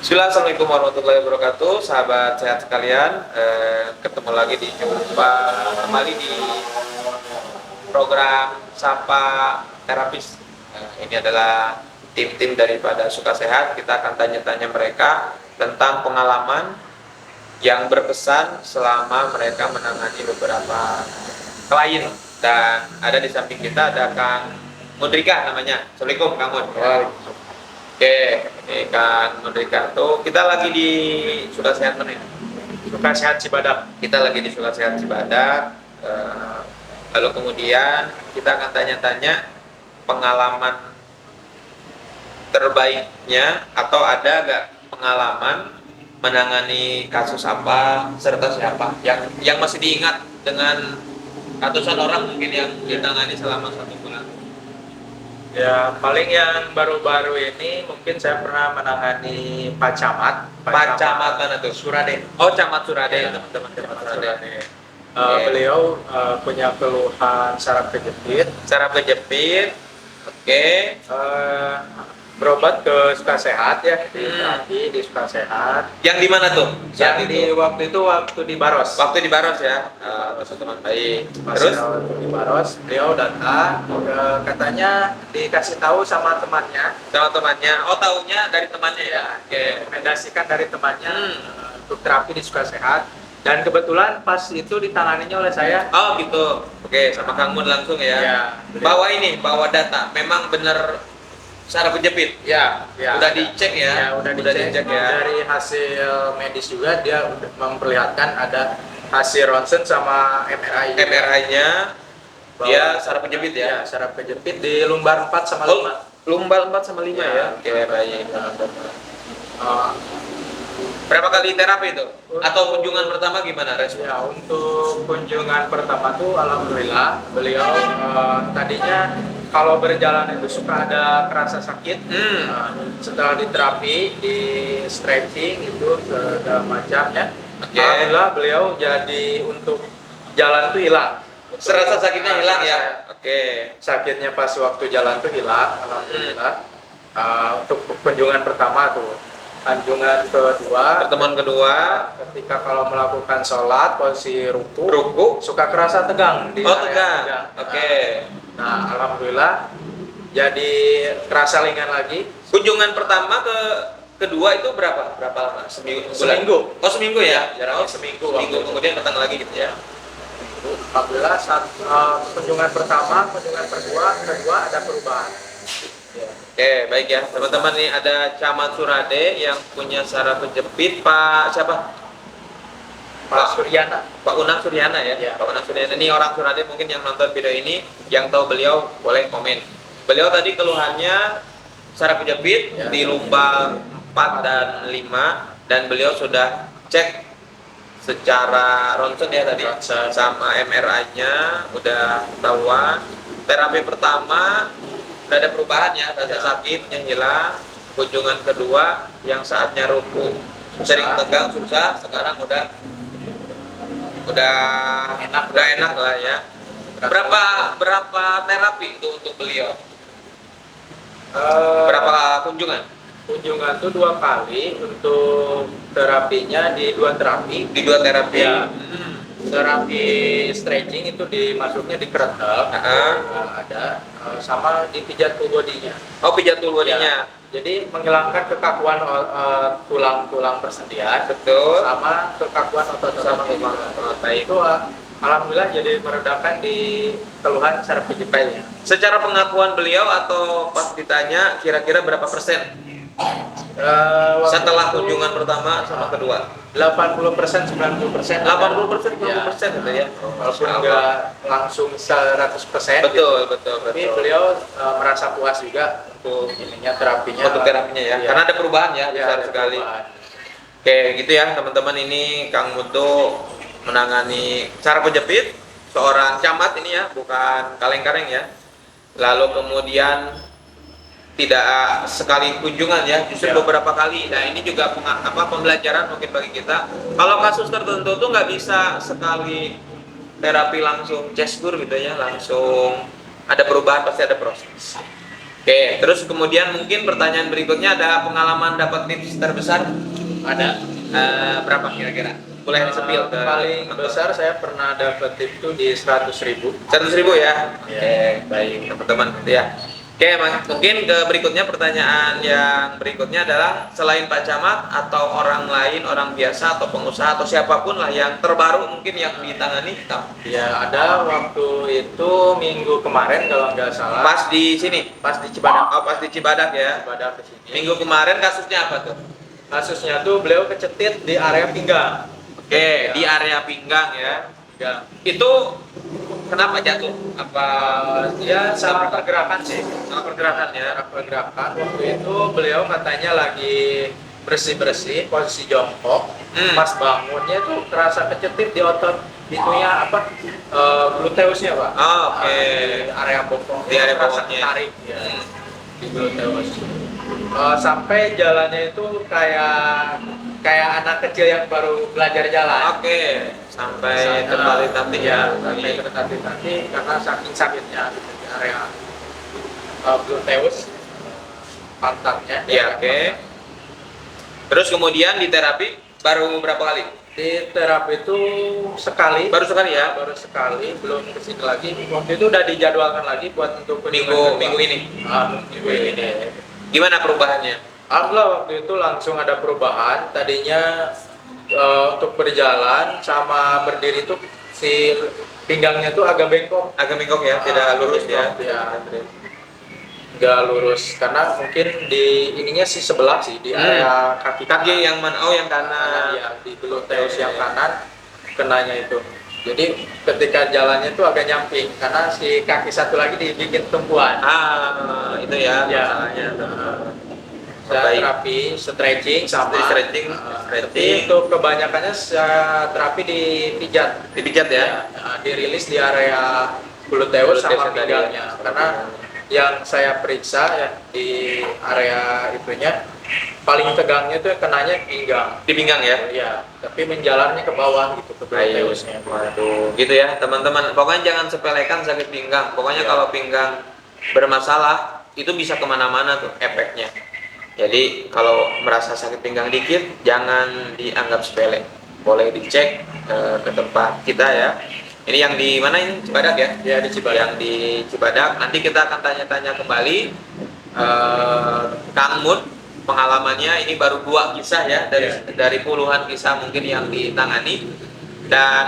Assalamualaikum warahmatullahi wabarakatuh, sahabat sehat sekalian. Ketemu lagi jumpa kembali di program Sapa Terapis. Ini adalah tim-tim daripada Suka Sehat. Kita akan tanya-tanya mereka tentang pengalaman yang berkesan selama mereka menangani beberapa klien. Dan ada di samping kita ada Kang Mudrika namanya. Assalamualaikum Kang Mud. Oke, ini Kang Mudrika. Tuh kita lagi di Suka Sehat mana ya? Suka Sehat Cibadak. Kita lagi di Suka Sehat Cibadak. Lalu kemudian kita akan tanya-tanya pengalaman terbaiknya atau ada nggak pengalaman menangani kasus apa serta siapa yang masih diingat dengan ratusan orang mungkin yang ditangani selama 1 bulan. Ya, paling yang baru-baru ini mungkin saya pernah menangani Pak Camat. Pak Camat mana tuh? Surade. Oh, Camat Surade, Ya, teman-teman Camat Camat Surade. Surade. Beliau punya keluhan saraf kejepit. Saraf kejepit. Oke. Berobat ke Suka Sehat ya, di terapi di Suka Sehat. Yang di mana tuh? Yang di waktu di Baros. Waktu di Baros ya. Teman baik. Terus Terus di Baros, beliau datang, katanya dikasih tahu sama temannya. sama temannya. Oh, taunya dari temannya ya. Oke. Rekomendasikan dari temannya untuk terapi di Suka Sehat, dan kebetulan pas itu ditanganinya oleh saya. Oh, gitu. Oke, sama Kang Mun langsung ya. Ya, beliau- Bawa data. Memang benar saraf kejepit. ya, Udah dicek ya? udah Udah dicek dicek ya. dari hasil medis juga, dia udah memperlihatkan ada hasil ronsen sama MRI juga. MRI-nya Bahwa- dia saraf kejepit ya. saraf kejepit di lumbar 4 sama Oh, 5. lumbar 4 sama 5 ya. Ya. Oke, baik. Uh, Berapa kali terapi itu? Atau kunjungan pertama gimana respon? Ya, untuk kunjungan pertama tuh alhamdulillah beliau tadinya kalau berjalan itu suka ada kerasa sakit. Setelah diterapi, di stretching itu segala macamnya, Oke. alhamdulillah beliau jadi untuk jalan tuh hilang. Serasa sakitnya hilang ya? Oke. Sakitnya pas waktu jalan tuh hilang, alhamdulillah. Untuk kunjungan pertama tuh. Kunjungan kedua, Pertemuan kedua, ketika kalau melakukan sholat posisi ruku, ruku. suka kerasa tegang di Oh, area tegang. Oke. Nah, alhamdulillah jadi kerasa ringan lagi. Kunjungan pertama ke kedua itu berapa lama? Seminggu. Seminggu. Oh, seminggu ya? Jaraknya Oh, seminggu. seminggu kemudian datang lagi gitu ya. Alhamdulillah saat kunjungan pertama, kunjungan kedua ada perubahan. Ya. Oke, baik ya. Teman-teman nih ada Camat Surade yang punya saraf kejepit, Pak siapa? Pak Suryana. Pak Unang Suryana ya. Ya. Pak Unang Suryana ini orang Surade mungkin yang nonton video ini, yang tahu beliau boleh komen. Beliau tadi keluhannya saraf kejepit Ya. di lumbar 4 dan 5 dan beliau sudah cek secara ronsen ya tadi Ronsen. sama MRI-nya udah ketahuan. Terapi pertama udah ada perubahan ya, rasa sakitnya hilang. Kunjungan kedua yang saatnya ruku sering tegang susah, sekarang udah enak lah ya. Berapa terapi itu untuk beliau? Berapa kunjungan? Kunjungan tuh 2 kali, untuk terapinya di 2 terapi. Di 2 terapi. Ya. Terapi stretching itu dimasuknya di keretel, ada sama di pijat full bodinya. Oh, pijat full bodinya. Jadi menghilangkan kekakuan tulang-tulang persendian, Betul. sama kekakuan otot Sama juga. baik. Itu alhamdulillah jadi meredakan di keluhan saraf kejepitnya. Secara pengakuan beliau atau pas ditanya kira-kira berapa persen setelah kunjungan pertama sama kedua? 80%, 90%. 80%, 90% gitu ya. Walaupun nggak langsung 100%. Betul. Tapi beliau merasa puas juga untuk ininya terapinya. Untuk terapinya ya. Iya. Karena ada perubahan ya, Iya, besar ada sekali. perubahan. Oke, gitu ya teman-teman, ini Kang Mutu menangani saraf kejepit seorang camat ini ya, bukan kaleng-kaleng ya. Lalu kemudian tidak sekali kunjungan ya, justru Ya. beberapa kali. Nah, ini juga pembelajaran mungkin bagi kita. Kalau kasus tertentu tuh nggak bisa sekali terapi langsung gestur gitu ya, langsung ada perubahan, pasti ada proses. Oke, terus kemudian mungkin pertanyaan berikutnya, ada pengalaman dapat tips terbesar? Ada. Berapa kira-kira? Boleh disepil ke Paling besar saya pernah dapat tip itu di 100.000. 100.000 ya? Iya. Oke, baik teman-teman ya. Oke, mungkin ke berikutnya, pertanyaan yang berikutnya adalah, selain Pak Camat atau orang lain, orang biasa atau pengusaha atau siapapun lah yang terbaru mungkin yang ditangani Kang? Ya, ada waktu itu minggu kemarin kalau nggak salah. Pas di sini? Pas di Cibadak. Oh, pas di Cibadak ya. Cibadak ke sini. Minggu kemarin kasusnya apa tuh? Kasusnya tuh beliau kecetit di area pinggang. Oke, Ya. di area pinggang ya. Ya. Itu kenapa jatuh? Apa Ya salah pergerakan sih. salah pergerakan ya? Salah pergerakan. Waktu itu beliau katanya lagi bersih-bersih, posisi jongkok. Pas bangunnya tuh terasa kecetit di otot itunya apa? Gluteusnya, Pak. Oh, oke. Di area bokong. Di area Terasa bawahnya. tarik ya. Di gluteus. Sampai jalannya itu kayak anak kecil yang baru belajar jalan. Oke, sampai tertatih-tatih ya. Sampai tertatih-tatih karena saking sakitnya di area gluteus, pantatnya. Iya, oke. Terus kemudian di terapi baru berapa kali? Di terapi itu sekali. Baru sekali ya? Baru sekali, belum kesini lagi. Waktu itu udah dijadwalkan lagi buat untuk Minggu ini. Minggu ini. Gimana perubahannya? Alhamdulillah waktu itu langsung ada perubahan. Tadinya untuk berjalan sama berdiri itu si pinggangnya tuh agak bengkok. Agak bengkok ya, tidak lurus ya. Ya. Nggak lurus karena mungkin di ininya sih sebelah sih di area kaki Kaki yang mana? Oh, yang kanan kanan. ya, di gluteus yang kanan kenanya itu. Jadi ketika jalannya itu agak nyamping karena si kaki satu lagi dibikin tumpuan. Itu ya, Ya. masalahnya. Saya Baik. terapi stretching sama Stretching. tapi untuk kebanyakannya saya terapi dipijat. Dipijat ya. Dirilis di area gluteus sama Gluteus tadi pinggangnya ya. karena yang saya periksa ya di area itunya paling tegangnya itu kenanya pinggang. Di pinggang ya. Ya, tapi menjalarnya ke bawah gitu ke gluteusnya. Waduh, gitu ya teman-teman. Pokoknya jangan sepelekan sakit pinggang. Pokoknya Ya. kalau pinggang bermasalah itu bisa kemana-mana tuh efeknya. Jadi kalau merasa sakit pinggang dikit, jangan dianggap sepele. Boleh dicek ke tempat kita ya. Ini yang di mana ini? Cibadak ya? Ya, di Cibadak. Yang di Cibadak. Nanti kita akan tanya-tanya kembali Kang Mut, pengalamannya ini baru 2 kisah ya dari puluhan kisah mungkin yang ditangani. Dan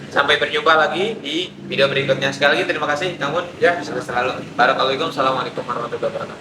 sampai berjumpa lagi di video berikutnya. Sekali lagi terima kasih Kang Mut. Ya, Selalu. Assalamualaikum warahmatullahi wabarakatuh.